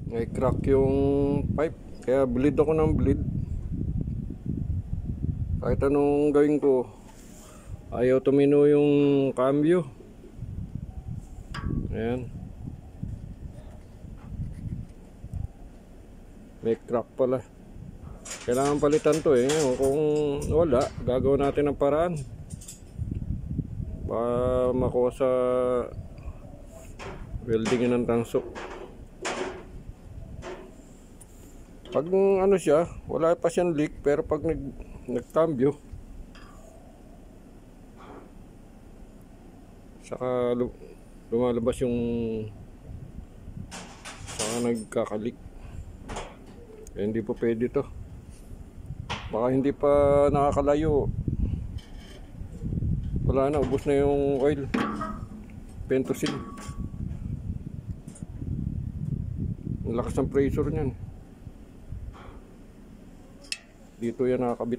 May crack yung pipe, kaya bleed ako ng bleed. Kahit anong gawin ko, ayaw tumino yung cambio. Ayan, may crack pala. Kailangan palitan to eh. Kung wala, gagawin natin ng paraan para makuha sa welding ng tanso. Pag ano siya, wala pa siyang leak, pero pag nagcambio, saka lumalabas yung saka nagkakalik. Eh, hindi po pwede to. Baka hindi pa nakakalayo, wala na, ubos na yung oil. Pentosil. Ang lakas ng pressure niyan. Dito yan nakakabit.